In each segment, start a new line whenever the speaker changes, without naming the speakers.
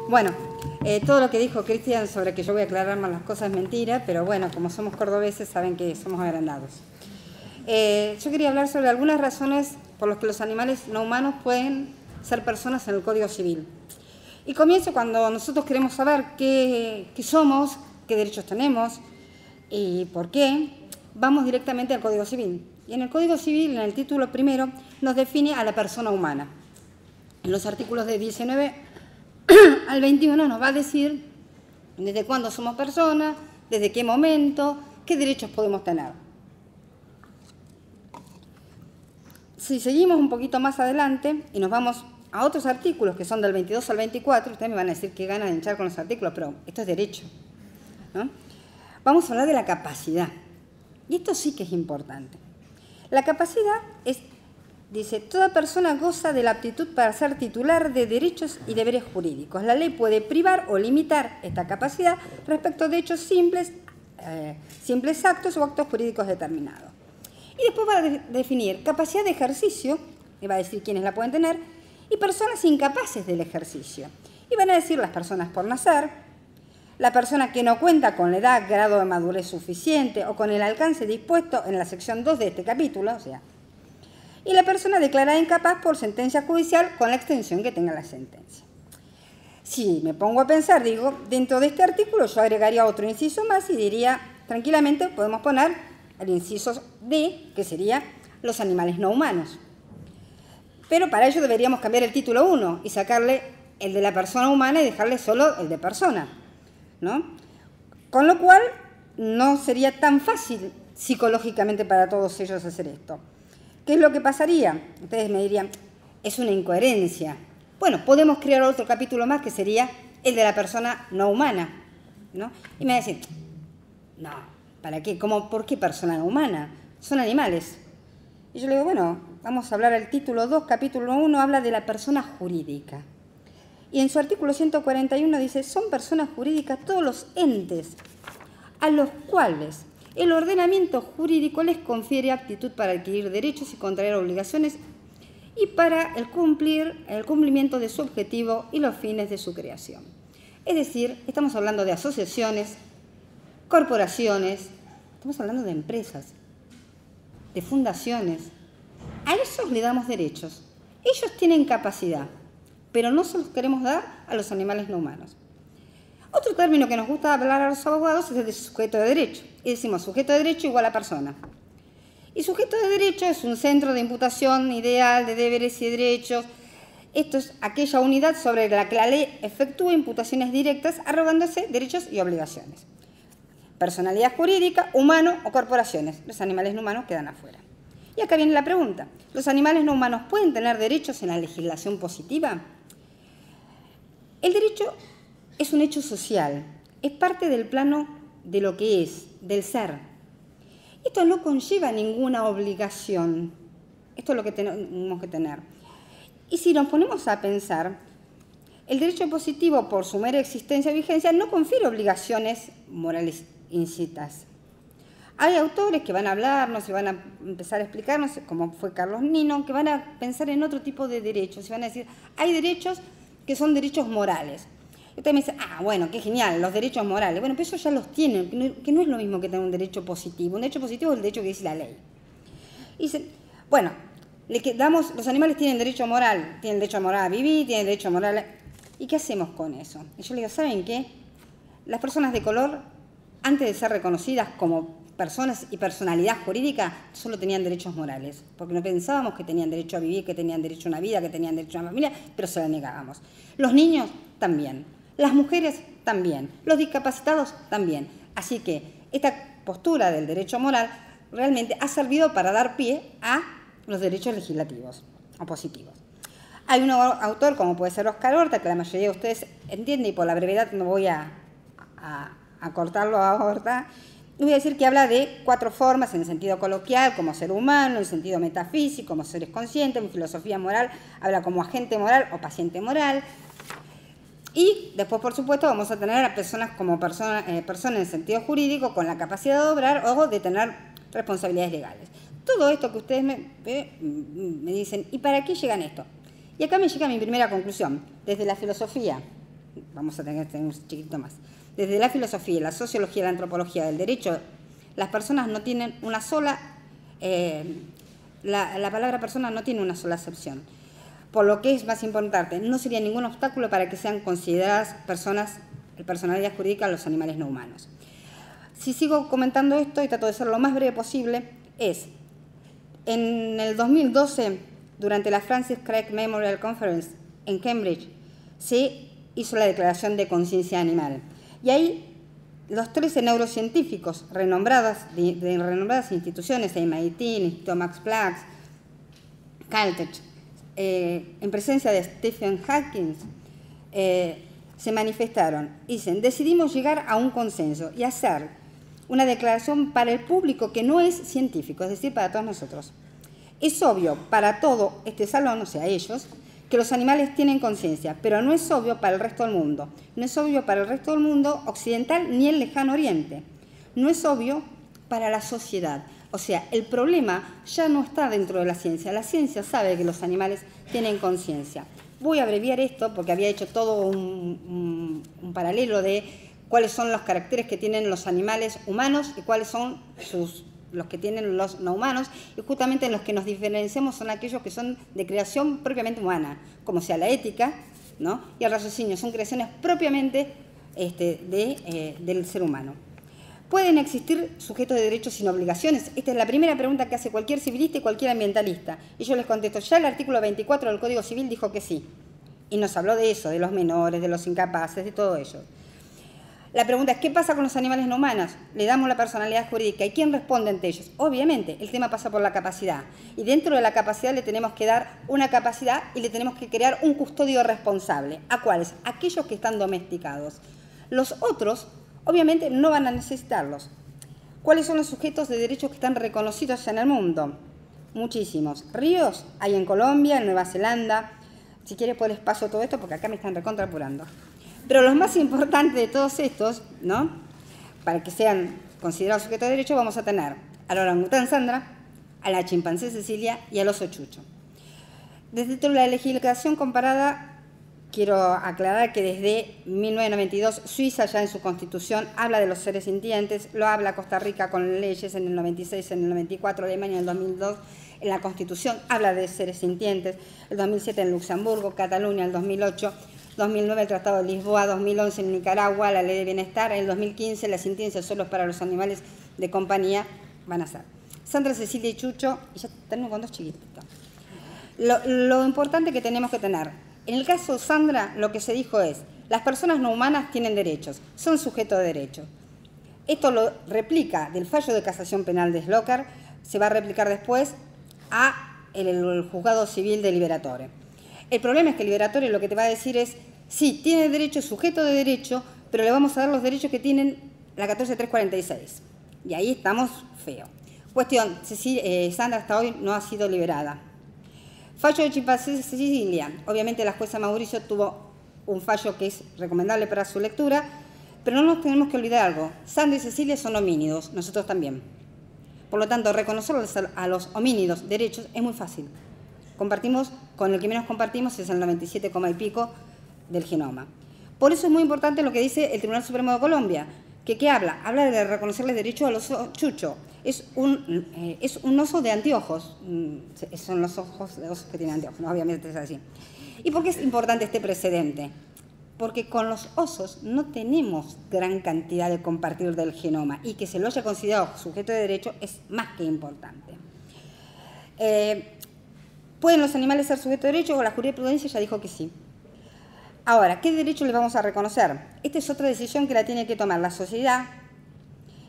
Bueno, todo lo que dijo Cristian sobre que yo voy a aclarar más las cosas es mentira, pero bueno, como somos cordobeses saben que somos agrandados. Yo quería hablar sobre algunas razones por las que los animales no humanos pueden ser personas en el Código Civil. Y comienzo cuando nosotros queremos saber qué somos, qué derechos tenemos y por qué, vamos directamente al Código Civil. Y en el Código Civil, en el título primero, nos define a la persona humana. En los artículos de 19 al 21 nos va a decir desde cuándo somos personas, desde qué momento, qué derechos podemos tener. Si seguimos un poquito más adelante y nos vamos a otros artículos que son del 22 al 24, ustedes me van a decir que ganas de hinchar con los artículos, pero esto es derecho, ¿no? Vamos a hablar de la capacidad. Y esto sí que es importante. La capacidad es, dice, toda persona goza de la aptitud para ser titular de derechos y deberes jurídicos. La ley puede privar o limitar esta capacidad respecto de hechos simples actos o actos jurídicos determinados. Y después va a definir capacidad de ejercicio, y va a decir quiénes la pueden tener, y personas incapaces del ejercicio. Y van a decir las personas por nacer, la persona que no cuenta con la edad, grado de madurez suficiente o con el alcance dispuesto en la sección 2 de este capítulo, o sea, y la persona declarada incapaz por sentencia judicial con la extensión que tenga la sentencia. Si me pongo a pensar, digo, dentro de este artículo yo agregaría otro inciso más y diría, tranquilamente podemos poner el inciso D, que sería los animales no humanos. Pero para ello deberíamos cambiar el título 1 y sacarle el de la persona humana y dejarle solo el de persona, ¿no? Con lo cual no sería tan fácil psicológicamente para todos ellos hacer esto. ¿Qué es lo que pasaría? Ustedes me dirían, es una incoherencia. Bueno, podemos crear otro capítulo más que sería el de la persona no humana, ¿no? Y me van a decir, no, ¿para qué? ¿Por qué persona no humana? Son animales. Y yo le digo, bueno, vamos a hablar del título 2, capítulo 1, habla de la persona jurídica. Y en su artículo 141 dice, son personas jurídicas todos los entes a los cuales el ordenamiento jurídico les confiere aptitud para adquirir derechos y contraer obligaciones y para el cumplimiento de su objetivo y los fines de su creación. Es decir, estamos hablando de asociaciones, corporaciones, estamos hablando de empresas, de fundaciones. A esos le damos derechos. Ellos tienen capacidad, pero no se los queremos dar a los animales no humanos. Otro término que nos gusta hablar a los abogados es el de sujeto de derecho. Y decimos sujeto de derecho igual a persona. Y sujeto de derecho es un centro de imputación ideal de deberes y derechos. Esto es aquella unidad sobre la que la ley efectúa imputaciones directas arrogándose derechos y obligaciones. Personalidad jurídica, humano o corporaciones. Los animales no humanos quedan afuera. Y acá viene la pregunta. ¿Los animales no humanos pueden tener derechos en la legislación positiva? El derecho es un hecho social, es parte del plano de lo que es, del ser. Esto no conlleva ninguna obligación. Esto es lo que tenemos que tener. Y si nos ponemos a pensar, el derecho positivo, por su mera existencia y vigencia, no confiere obligaciones morales incitas. Hay autores que van a hablarnos y van a empezar a explicarnos, como fue Carlos Nino, que van a pensar en otro tipo de derechos y van a decir, hay derechos que son derechos morales. Y usted me dice, bueno, qué genial, los derechos morales. Bueno, pero eso ya los tienen, que no es lo mismo que tener un derecho positivo. Un derecho positivo es el derecho que dice la ley. Y dicen, bueno, los animales tienen derecho moral a vivir, tienen derecho moral a... ¿Y qué hacemos con eso? Y yo le digo, ¿saben qué? Las personas de color, antes de ser reconocidas como personas y personalidad jurídica, solo tenían derechos morales, porque no pensábamos que tenían derecho a vivir, que tenían derecho a una vida, que tenían derecho a una familia, pero se la negábamos. Los niños también, las mujeres también, los discapacitados también. Así que esta postura del derecho moral realmente ha servido para dar pie a los derechos legislativos o positivos. Hay un autor, como puede ser Oscar Horta, que la mayoría de ustedes entienden, y por la brevedad no voy a cortarlo a Horta. Voy a decir que habla de 4 formas en el sentido coloquial, como ser humano, en el sentido metafísico, como seres conscientes, en filosofía moral, habla como agente moral o paciente moral. Y después, por supuesto, vamos a tener a personas como personas en el sentido jurídico con la capacidad de obrar o de tener responsabilidades legales. Todo esto que ustedes me dicen, ¿y para qué llegan esto? Y acá me llega mi primera conclusión, desde la filosofía vamos a tener un chiquito más. Desde la filosofía, la sociología, la antropología del derecho, las personas no tienen una sola, la palabra persona no tiene una sola acepción. Por lo que es más importante, no sería ningún obstáculo para que sean consideradas personalidad jurídica los animales no humanos. Si sigo comentando esto y trato de ser lo más breve posible, en el 2012, durante la Francis Crick Memorial Conference en Cambridge, se hizo la Declaración de Conciencia Animal. Y ahí los 13 neurocientíficos renombradas instituciones, MIT, el Instituto Max Planck, Caltech, en presencia de Stephen Hawking, se manifestaron y dicen: decidimos llegar a un consenso y hacer una declaración para el público que no es científico, es decir, para todos nosotros. Es obvio para todo este salón, o sea, ellos, que los animales tienen conciencia, pero no es obvio para el resto del mundo. No es obvio para el resto del mundo occidental ni el lejano oriente. No es obvio para la sociedad. O sea, el problema ya no está dentro de la ciencia. La ciencia sabe que los animales tienen conciencia. Voy a abreviar esto porque había hecho todo un paralelo de cuáles son los caracteres que tienen los animales humanos y cuáles son los que tienen los no humanos, y justamente en los que nos diferenciamos son aquellos que son de creación propiamente humana, como sea la ética, ¿no?, y el raciocinio, son creaciones propiamente del ser humano. ¿Pueden existir sujetos de derechos sin obligaciones? Esta es la primera pregunta que hace cualquier civilista y cualquier ambientalista. Y yo les contesto, ya el artículo 24 del Código Civil dijo que sí. Y nos habló de eso, de los menores, de los incapaces, de todo ello. La pregunta es, ¿qué pasa con los animales no humanos? Le damos la personalidad jurídica. ¿Y quién responde ante ellos? Obviamente, el tema pasa por la capacidad. Y dentro de la capacidad le tenemos que dar una capacidad y le tenemos que crear un custodio responsable. ¿A cuáles? Aquellos que están domesticados. Los otros, obviamente, no van a necesitarlos. ¿Cuáles son los sujetos de derechos que están reconocidos en el mundo? Muchísimos. Ríos hay en Colombia, en Nueva Zelanda. Si quieres, pues les paso todo esto porque acá me están recontrapurando. Pero los más importantes de todos estos, ¿no?, para que sean considerados sujetos de derecho, vamos a tener a la orangután Sandra, a la chimpancé Cecilia y al oso Chucho. Desde la legislación comparada, quiero aclarar que desde 1992 Suiza ya en su constitución habla de los seres sintientes, lo habla Costa Rica con leyes en el 96, en el 94, Alemania en el 2002, en la constitución habla de seres sintientes, el 2007 en Luxemburgo, Cataluña en el 2008, 2009 el Tratado de Lisboa, 2011 en Nicaragua, la Ley de Bienestar, en el 2015 las sentencias solo para los animales de compañía van a ser Sandra, Cecilia y Chucho, y ya tenemos con dos chiquititos. Lo importante que tenemos que tener, en el caso de Sandra, lo que se dijo es, las personas no humanas tienen derechos, son sujetos de derechos. Esto lo replica del fallo de casación penal de Slocar, se va a replicar después a el juzgado civil de Liberatore. El problema es que el Liberatore lo que te va a decir es, sí, tiene derecho, sujeto de derecho, pero le vamos a dar los derechos que tienen la 14346. Y ahí estamos feos. Cuestión, Sandra hasta hoy no ha sido liberada. Fallo de chimpancé Cecilia. Obviamente la jueza Mauricio tuvo un fallo que es recomendable para su lectura, pero no nos tenemos que olvidar algo. Sandra y Cecilia son homínidos, nosotros también. Por lo tanto, reconocerles a los homínidos derechos es muy fácil. Compartimos, con el que menos compartimos es el 97, y pico del genoma. Por eso es muy importante lo que dice el Tribunal Supremo de Colombia, que ¿qué habla? Habla de reconocerles derecho al oso Chucho. Es un oso de anteojos, son los ojos de osos que tienen anteojos, ¿no? Obviamente es así. ¿Y por qué es importante este precedente? Porque con los osos no tenemos gran cantidad de compartir del genoma y que se lo haya considerado sujeto de derecho es más que importante. ¿Pueden los animales ser sujetos de derecho? O la jurisprudencia ya dijo que sí. Ahora, ¿qué derecho les vamos a reconocer? Esta es otra decisión que la tiene que tomar la sociedad.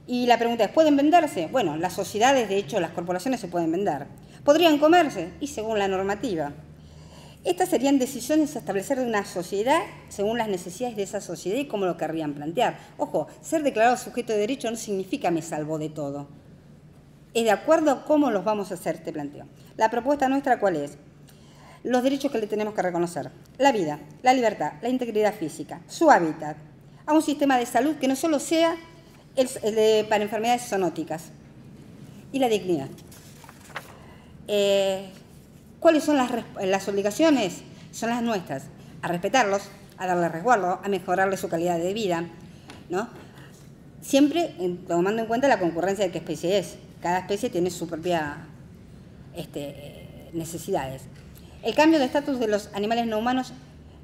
Y la pregunta es, ¿pueden venderse? Bueno, las sociedades, de hecho, las corporaciones se pueden vender. ¿Podrían comerse? Y según la normativa. Estas serían decisiones a establecer de una sociedad según las necesidades de esa sociedad y cómo lo querrían plantear. Ojo, ser declarado sujeto de derecho no significa me salvo de todo. Es de acuerdo a cómo los vamos a hacer este planteo. La propuesta nuestra, ¿cuál es? Los derechos que le tenemos que reconocer. La vida, la libertad, la integridad física, su hábitat, a un sistema de salud que no solo sea para enfermedades zoonóticas, y la dignidad. ¿Cuáles son las obligaciones? Son las nuestras, a respetarlos, a darle resguardo, a mejorarle su calidad de vida, ¿no? Siempre tomando en cuenta la concurrencia de qué especie es. Cada especie tiene su propia necesidades. El cambio de estatus de los animales no humanos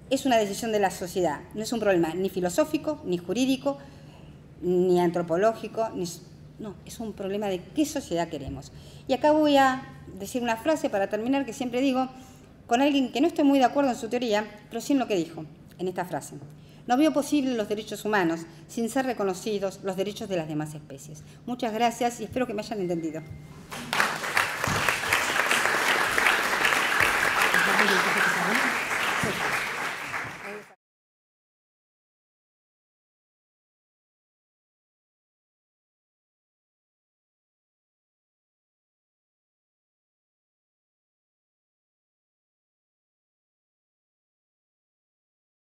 es una decisión de la sociedad, no es un problema ni filosófico, ni jurídico, ni antropológico, no, es un problema de qué sociedad queremos. Y acá voy a decir una frase para terminar que siempre digo con alguien que no estoy muy de acuerdo en su teoría, pero sí en lo que dijo en esta frase. No veo posible los derechos humanos sin ser reconocidos los derechos de las demás especies. Muchas gracias y espero que me hayan entendido.